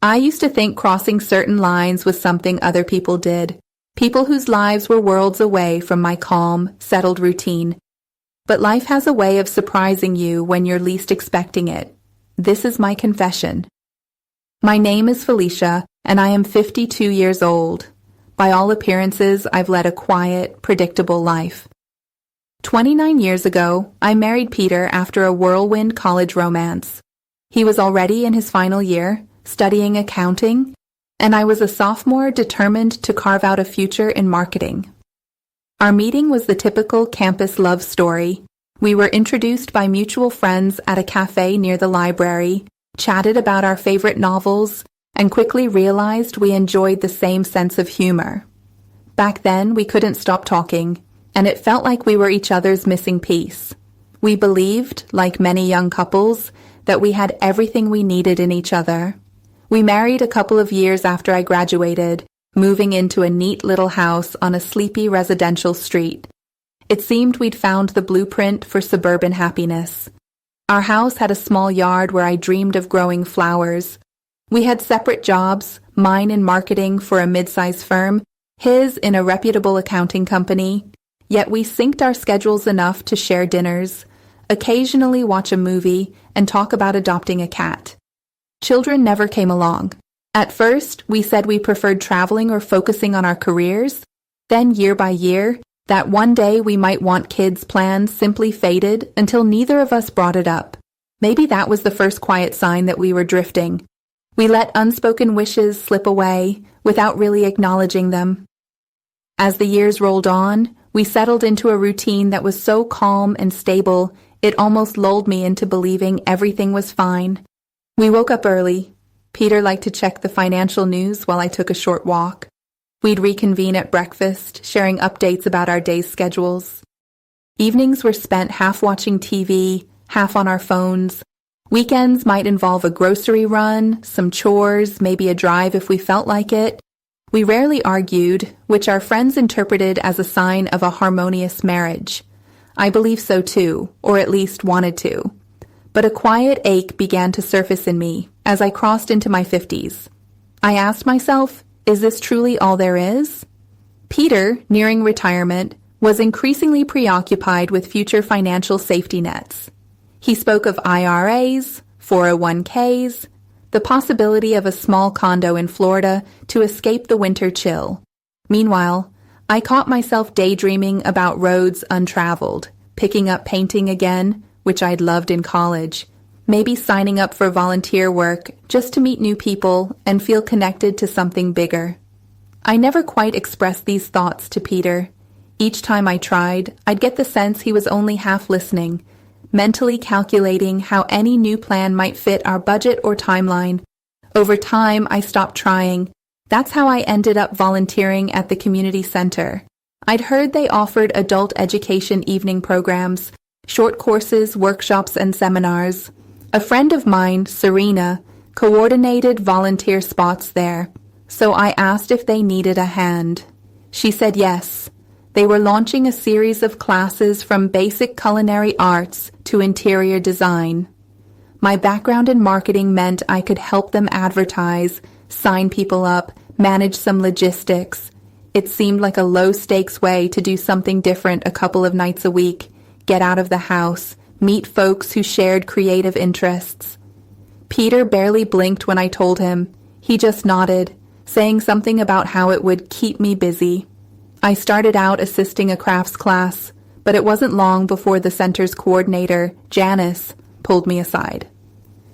I used to think crossing certain lines was something other people did, people whose lives were worlds away from my calm, settled routine. But life has a way of surprising you when you're least expecting it. This is my confession. My name is Felicia, and I am 52 years old. By all appearances, I've led a quiet, predictable life. 29 years ago, I married Peter after a whirlwind college romance. He was already in his final year, studying accounting, and I was a sophomore determined to carve out a future in marketing. Our meeting was the typical campus love story. We were introduced by mutual friends at a cafe near the library, chatted about our favorite novels, and quickly realized we enjoyed the same sense of humor. Back then, we couldn't stop talking, and it felt like we were each other's missing piece. We believed, like many young couples, that we had everything we needed in each other. We married a couple of years after I graduated, moving into a neat little house on a sleepy residential street. It seemed we'd found the blueprint for suburban happiness. Our house had a small yard where I dreamed of growing flowers. We had separate jobs, mine in marketing for a mid-sized firm, his in a reputable accounting company, yet we synced our schedules enough to share dinners, occasionally watch a movie, and talk about adopting a cat. Children never came along. At first, we said we preferred traveling or focusing on our careers. Then, year by year, that one day we might want kids plans simply faded until neither of us brought it up. Maybe that was the first quiet sign that we were drifting. We let unspoken wishes slip away without really acknowledging them. As the years rolled on, we settled into a routine that was so calm and stable, it almost lulled me into believing everything was fine. We woke up early. Peter liked to check the financial news while I took a short walk. We'd reconvene at breakfast, sharing updates about our day's schedules. Evenings were spent half watching TV, half on our phones. Weekends might involve a grocery run, some chores, maybe a drive if we felt like it. We rarely argued, which our friends interpreted as a sign of a harmonious marriage. I believe so too, or at least wanted to. But a quiet ache began to surface in me as I crossed into my 50s. I asked myself, is this truly all there is? Peter, nearing retirement, was increasingly preoccupied with future financial safety nets. He spoke of IRAs, 401ks, the possibility of a small condo in Florida to escape the winter chill. Meanwhile, I caught myself daydreaming about roads untraveled, picking up painting again, which I'd loved in college, maybe signing up for volunteer work just to meet new people and feel connected to something bigger. I never quite expressed these thoughts to Peter. Each time I tried, I'd get the sense he was only half listening, mentally calculating how any new plan might fit our budget or timeline. Over time, I stopped trying. That's how I ended up volunteering at the community center. I'd heard they offered adult education evening programs, short courses, workshops, and seminars. A friend of mine, Serena, coordinated volunteer spots there, so I asked if they needed a hand. She said yes. They were launching a series of classes from basic culinary arts to interior design. My background in marketing meant I could help them advertise, sign people up, manage some logistics. It seemed like a low-stakes way to do something different a couple of nights a week, get out of the house, meet folks who shared creative interests. Peter barely blinked when I told him. He just nodded, saying something about how it would keep me busy. I started out assisting a crafts class, but it wasn't long before the center's coordinator, Janice, pulled me aside.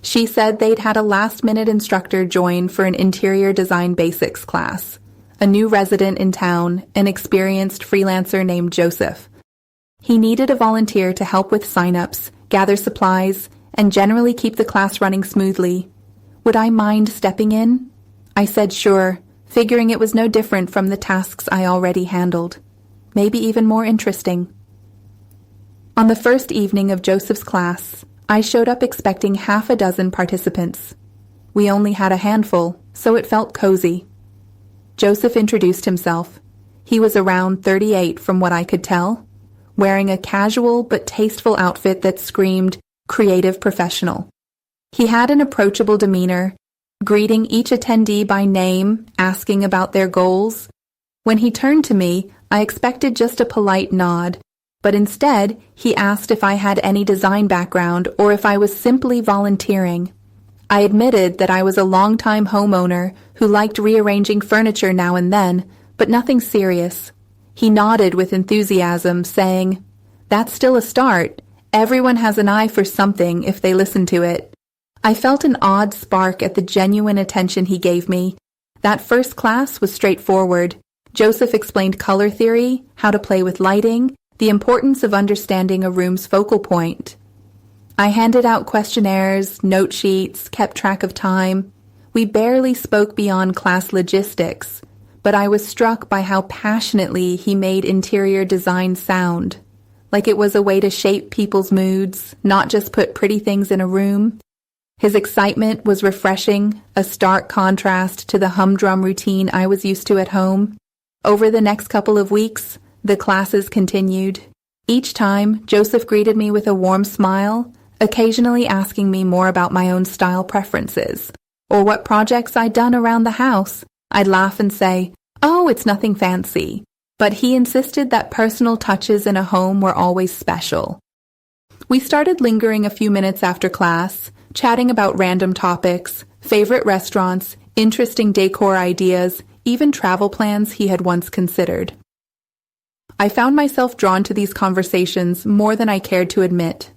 She said they'd had a last-minute instructor join for an interior design basics class, a new resident in town, an experienced freelancer named Joseph. He needed a volunteer to help with sign-ups, gather supplies, and generally keep the class running smoothly. Would I mind stepping in? I said sure, figuring it was no different from the tasks I already handled. Maybe even more interesting. On the first evening of Joseph's class, I showed up expecting half a dozen participants. We only had a handful, so it felt cozy. Joseph introduced himself. He was around 38 from what I could tell, wearing a casual but tasteful outfit that screamed creative professional. He had an approachable demeanor, greeting each attendee by name, asking about their goals. When he turned to me, I expected just a polite nod, but instead, he asked if I had any design background or if I was simply volunteering. I admitted that I was a longtime homeowner who liked rearranging furniture now and then, but nothing serious. He nodded with enthusiasm, saying, "That's still a start. Everyone has an eye for something if they listen to it." I felt an odd spark at the genuine attention he gave me. That first class was straightforward. Joseph explained color theory, how to play with lighting, the importance of understanding a room's focal point. I handed out questionnaires, note sheets, kept track of time. We barely spoke beyond class logistics, but I was struck by how passionately he made interior design sound, like it was a way to shape people's moods, not just put pretty things in a room. His excitement was refreshing, a stark contrast to the humdrum routine I was used to at home. Over the next couple of weeks, the classes continued. Each time, Joseph greeted me with a warm smile, occasionally asking me more about my own style preferences, or what projects I'd done around the house. I'd laugh and say, "Oh, it's nothing fancy." But he insisted that personal touches in a home were always special. We started lingering a few minutes after class, chatting about random topics, favorite restaurants, interesting decor ideas, even travel plans he had once considered. I found myself drawn to these conversations more than I cared to admit.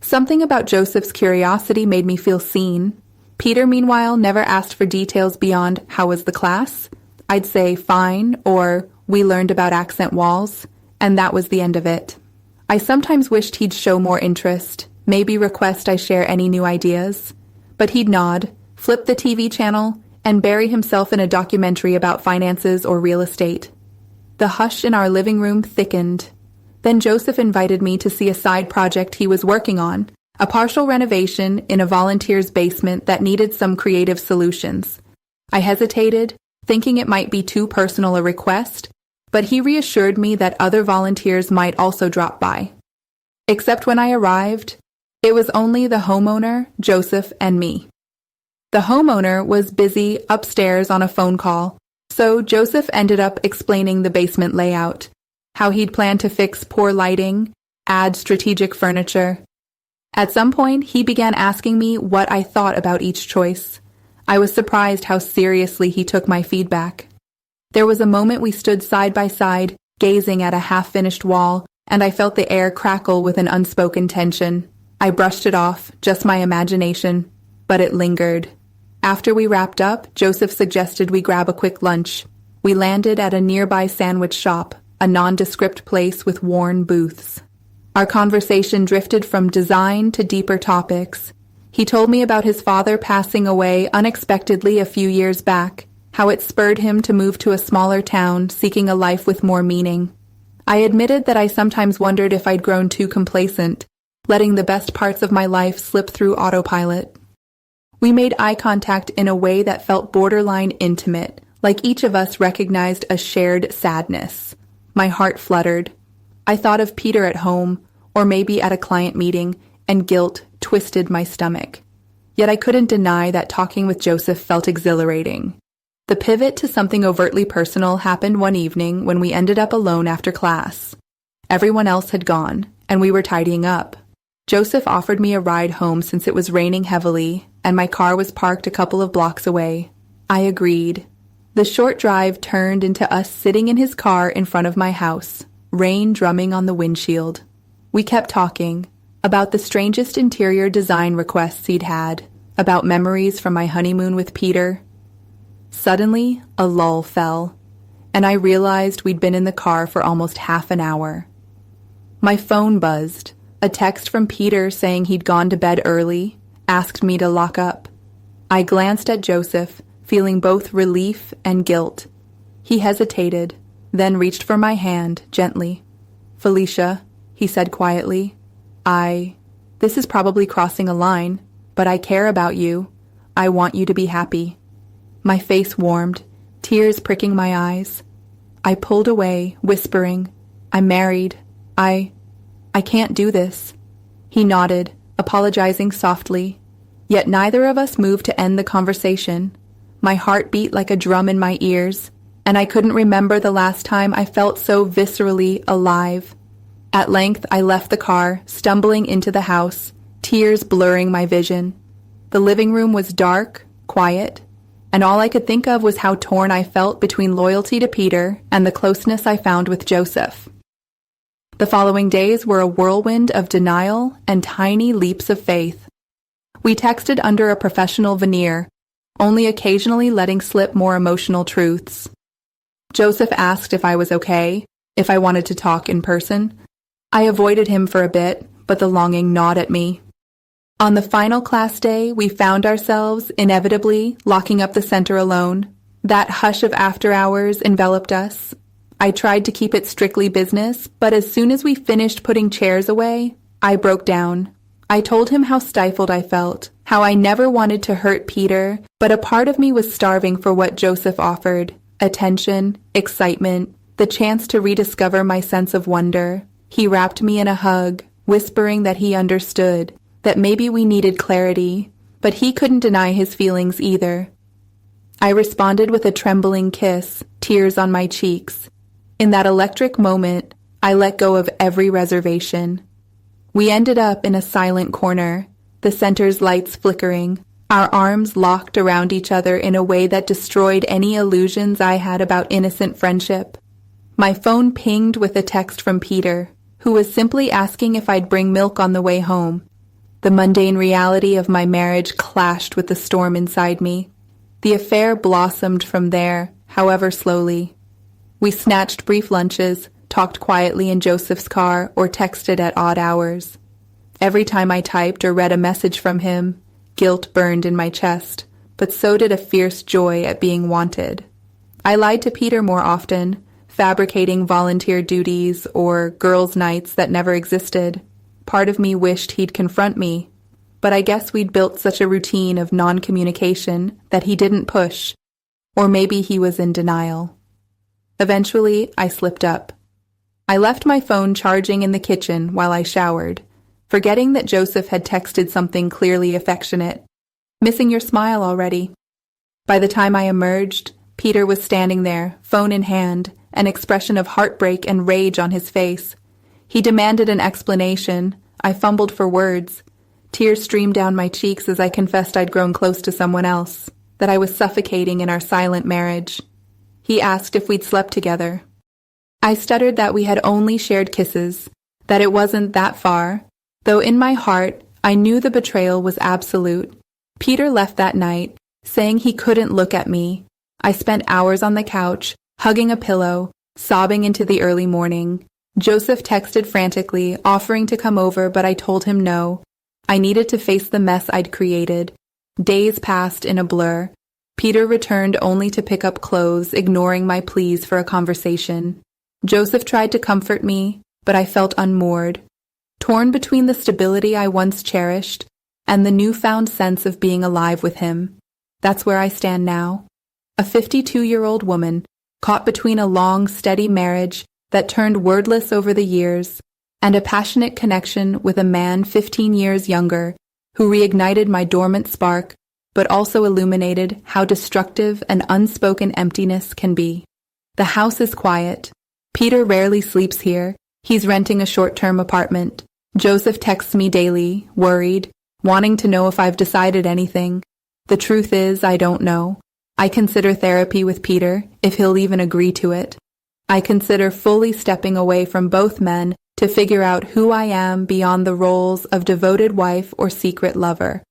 Something about Joseph's curiosity made me feel seen. Peter, meanwhile, never asked for details beyond "How was the class?" I'd say "Fine," or "We learned about accent walls," and that was the end of it. I sometimes wished he'd show more interest, maybe request I share any new ideas. But he'd nod, flip the TV channel, and bury himself in a documentary about finances or real estate. The hush in our living room thickened. Then Joseph invited me to see a side project he was working on, a partial renovation in a volunteer's basement that needed some creative solutions. I hesitated, thinking it might be too personal a request, but he reassured me that other volunteers might also drop by. Except when I arrived, it was only the homeowner, Joseph, and me. The homeowner was busy upstairs on a phone call, so Joseph ended up explaining the basement layout, how he'd planned to fix poor lighting, add strategic furniture. At some point, he began asking me what I thought about each choice. I was surprised how seriously he took my feedback. There was a moment we stood side by side, gazing at a half-finished wall, and I felt the air crackle with an unspoken tension. I brushed it off, just my imagination, but it lingered. After we wrapped up, Joseph suggested we grab a quick lunch. We landed at a nearby sandwich shop, a nondescript place with worn booths. Our conversation drifted from design to deeper topics. He told me about his father passing away unexpectedly a few years back, how it spurred him to move to a smaller town, seeking a life with more meaning. I admitted that I sometimes wondered if I'd grown too complacent, letting the best parts of my life slip through autopilot. We made eye contact in a way that felt borderline intimate, like each of us recognized a shared sadness. My heart fluttered. I thought of Peter at home, or maybe at a client meeting, and guilt twisted my stomach. Yet I couldn't deny that talking with Joseph felt exhilarating. The pivot to something overtly personal happened one evening when we ended up alone after class. Everyone else had gone, and we were tidying up. Joseph offered me a ride home since it was raining heavily, and my car was parked a couple of blocks away. I agreed. The short drive turned into us sitting in his car in front of my house, rain drumming on the windshield. We kept talking about the strangest interior design requests he'd had, about memories from my honeymoon with Peter. Suddenly, a lull fell, and I realized we'd been in the car for almost half an hour. My phone buzzed, a text from Peter saying he'd gone to bed early, asked me to lock up. I glanced at Joseph, feeling both relief and guilt. He hesitated, then reached for my hand, gently. "Felicia," he said quietly, this is probably crossing a line, but I care about you. I want you to be happy." My face warmed, tears pricking my eyes. I pulled away, whispering, "I'm married. I can't do this." He nodded, apologizing softly. Yet neither of us moved to end the conversation. My heart beat like a drum in my ears, and I couldn't remember the last time I felt so viscerally alive. At length, I left the car, stumbling into the house, tears blurring my vision. The living room was dark, quiet, and all I could think of was how torn I felt between loyalty to Peter and the closeness I found with Joseph. The following days were a whirlwind of denial and tiny leaps of faith. We texted under a professional veneer, only occasionally letting slip more emotional truths. Joseph asked if I was okay, if I wanted to talk in person. I avoided him for a bit, but the longing gnawed at me. On the final class day, we found ourselves, inevitably, locking up the center alone. That hush of after hours enveloped us. I tried to keep it strictly business, but as soon as we finished putting chairs away, I broke down. I told him how stifled I felt, how I never wanted to hurt Peter, but a part of me was starving for what Joseph offered: attention, excitement, the chance to rediscover my sense of wonder. He wrapped me in a hug, whispering that he understood, that maybe we needed clarity, but he couldn't deny his feelings either. I responded with a trembling kiss, tears on my cheeks. In that electric moment, I let go of every reservation. We ended up in a silent corner, the center's lights flickering, our arms locked around each other in a way that destroyed any illusions I had about innocent friendship. My phone pinged with a text from Peter, who was simply asking if I'd bring milk on the way home. The mundane reality of my marriage clashed with the storm inside me. The affair blossomed from there, however slowly. We snatched brief lunches, talked quietly in Joseph's car, or texted at odd hours. Every time I typed or read a message from him, guilt burned in my chest, but so did a fierce joy at being wanted. I lied to Peter more often, fabricating volunteer duties or girls' nights that never existed. Part of me wished he'd confront me, but I guess we'd built such a routine of non-communication that he didn't push, or maybe he was in denial. Eventually, I slipped up. I left my phone charging in the kitchen while I showered, forgetting that Joseph had texted something clearly affectionate. "Missing your smile already." By the time I emerged, Peter was standing there, phone in hand, an expression of heartbreak and rage on his face. He demanded an explanation. I fumbled for words. Tears streamed down my cheeks as I confessed I'd grown close to someone else, that I was suffocating in our silent marriage. He asked if we'd slept together. I stuttered that we had only shared kisses, that it wasn't that far, though in my heart I knew the betrayal was absolute. Peter left that night, saying he couldn't look at me. I spent hours on the couch, hugging a pillow, sobbing into the early morning. Joseph texted frantically, offering to come over, but I told him no. I needed to face the mess I'd created. Days passed in a blur. Peter returned only to pick up clothes, ignoring my pleas for a conversation. Joseph tried to comfort me, but I felt unmoored, torn between the stability I once cherished and the newfound sense of being alive with him. That's where I stand now, a 52-year-old woman, caught between a long, steady marriage that turned wordless over the years and a passionate connection with a man 15 years younger who reignited my dormant spark but also illuminated how destructive an unspoken emptiness can be. The house is quiet. Peter rarely sleeps here. He's renting a short-term apartment. Joseph texts me daily, worried, wanting to know if I've decided anything. The truth is, I don't know. I consider therapy with Peter, if he'll even agree to it. I consider fully stepping away from both men to figure out who I am beyond the roles of devoted wife or secret lover.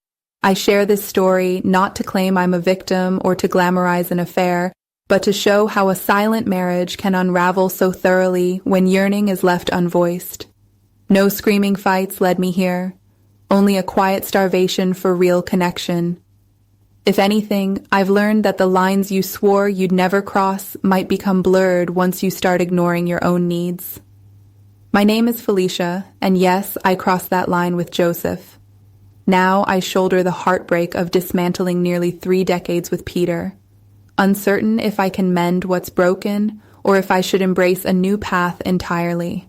I share this story not to claim I'm a victim or to glamorize an affair, but to show how a silent marriage can unravel so thoroughly when yearning is left unvoiced. No screaming fights led me here, only a quiet starvation for real connection. If anything, I've learned that the lines you swore you'd never cross might become blurred once you start ignoring your own needs. My name is Felicia, and yes, I crossed that line with Joseph. Now I shoulder the heartbreak of dismantling nearly 3 decades with Peter, uncertain if I can mend what's broken or if I should embrace a new path entirely.